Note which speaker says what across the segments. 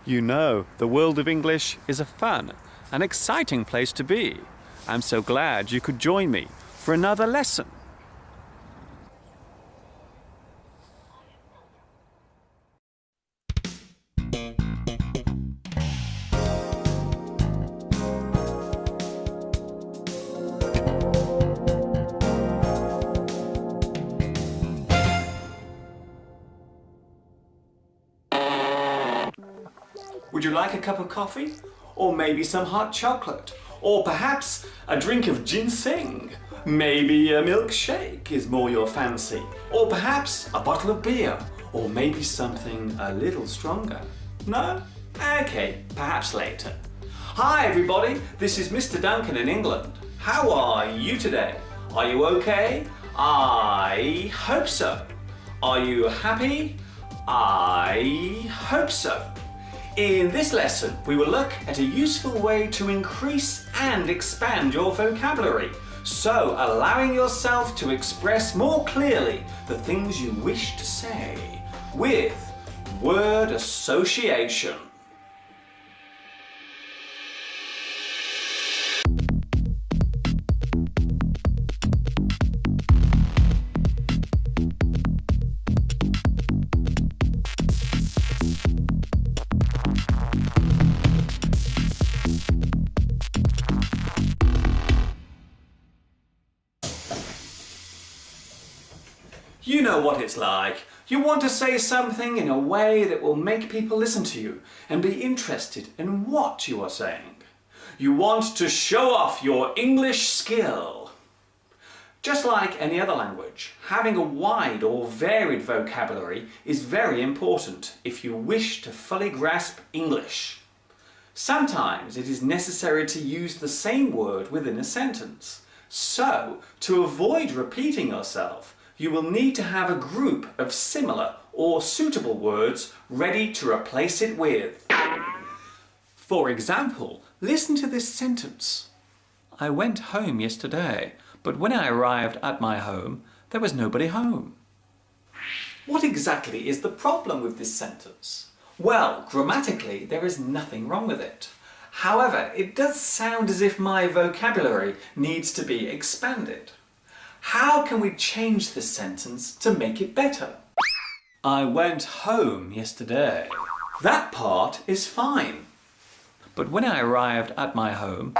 Speaker 1: You know, the world of English is a fun and exciting place to be. I'm so glad you could join me for another lesson. Would you like a cup of coffee? Or maybe some hot chocolate? Or perhaps a drink of ginseng? Maybe a milkshake is more your fancy? Or perhaps a bottle of beer? Or maybe something a little stronger? No? Okay, perhaps later. Hi everybody, this is Mr. Duncan in England. How are you today? Are you okay? I hope so. Are you happy? I hope so. In this lesson, we will look at a useful way to increase and expand your vocabulary, so allowing yourself to express more clearly the things you wish to say with word association. You know what it's like. You want to say something in a way that will make people listen to you and be interested in what you are saying. You want to show off your English skill. Just like any other language, having a wide or varied vocabulary is very important if you wish to fully grasp English. Sometimes it is necessary to use the same word within a sentence. So, to avoid repeating yourself, you will need to have a group of similar or suitable words ready to replace it with. For example, listen to this sentence. I went home yesterday, but when I arrived at my home, there was nobody home. What exactly is the problem with this sentence? Well, grammatically, there is nothing wrong with it. However, it does sound as if my vocabulary needs to be expanded. How can we change this sentence to make it better? I went home yesterday. That part is fine. But when I arrived at my home,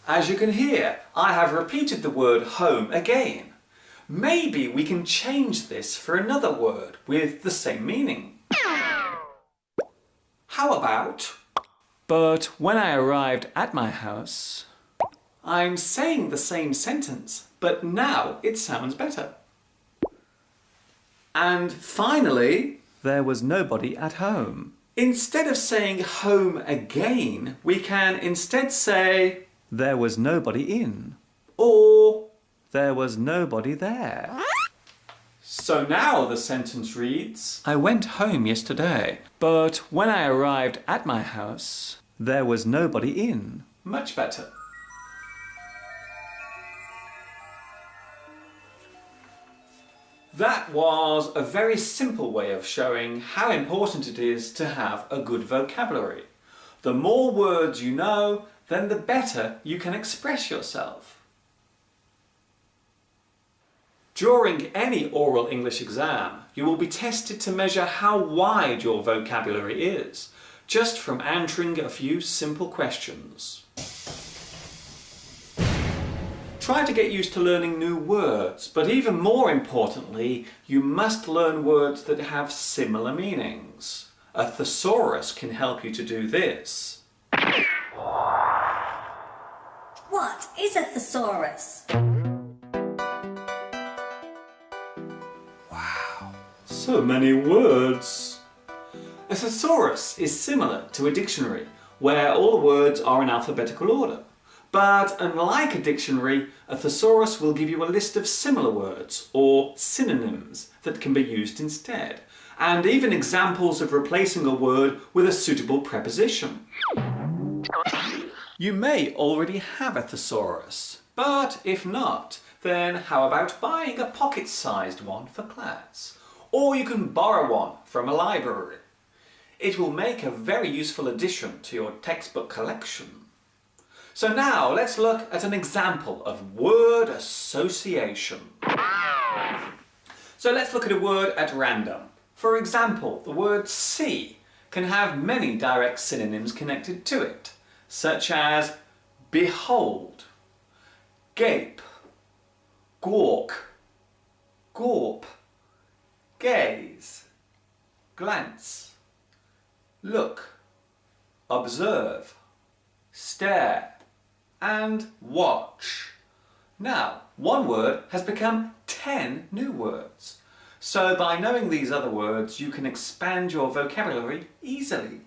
Speaker 1: as you can hear, I have repeated the word home again. Maybe we can change this for another word with the same meaning. How about, but when I arrived at my house, I'm saying the same sentence, but now it sounds better. And finally, there was nobody at home. Instead of saying home again, we can instead say there was nobody in, or there was nobody there. So now the sentence reads, I went home yesterday, but when I arrived at my house, there was nobody in. Much better. That was a very simple way of showing how important it is to have a good vocabulary. The more words you know, then the better you can express yourself. During any oral English exam, you will be tested to measure how wide your vocabulary is, just from answering a few simple questions. Try to get used to learning new words, but even more importantly, you must learn words that have similar meanings. A thesaurus can help you to do this.
Speaker 2: What is a thesaurus?
Speaker 1: Wow, so many words. A thesaurus is similar to a dictionary, where all the words are in alphabetical order. But unlike a dictionary, a thesaurus will give you a list of similar words, or synonyms, that can be used instead, and even examples of replacing a word with a suitable preposition. You may already have a thesaurus, but if not, then how about buying a pocket-sized one for class? Or you can borrow one from a library. It will make a very useful addition to your textbook collection. So now let's look at an example of word association. So let's look at a word at random. For example, the word see can have many direct synonyms connected to it, such as behold, gape, gawk, gawp, gaze, glance, look, observe, stare, and watch. Now, one word has become 10 new words. So by knowing these other words, you can expand your vocabulary easily.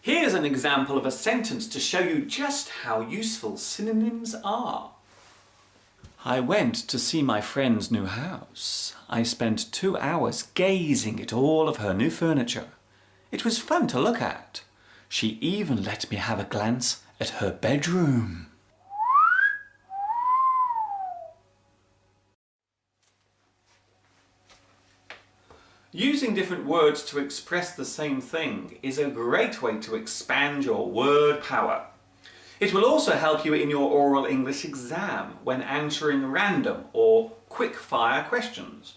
Speaker 1: Here's an example of a sentence to show you just how useful synonyms are. I went to see my friend's new house. I spent 2 hours gazing at all of her new furniture. It was fun to look at. She even let me have a glance at her bedroom. Using different words to express the same thing is a great way to expand your word power. It will also help you in your oral English exam when answering random or quick-fire questions.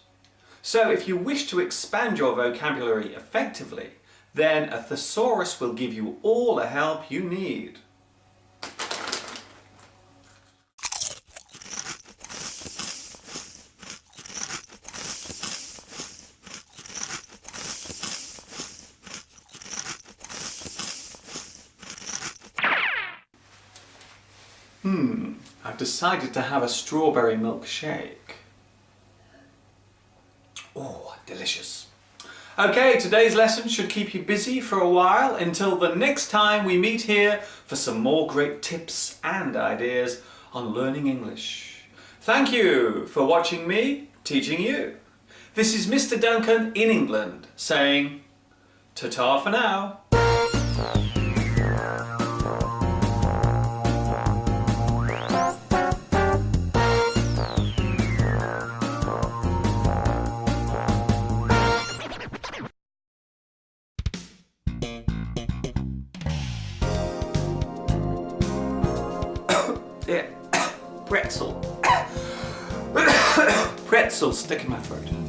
Speaker 1: So if you wish to expand your vocabulary effectively, then a thesaurus will give you all the help you need. I've decided to have a strawberry milkshake. Oh, delicious. Okay, today's lesson should keep you busy for a while until the next time we meet here for some more great tips and ideas on learning English. Thank you for watching me teaching you. This is Mr. Duncan in England saying ta-ta for now. Yeah, pretzel. Pretzel stuck in my throat.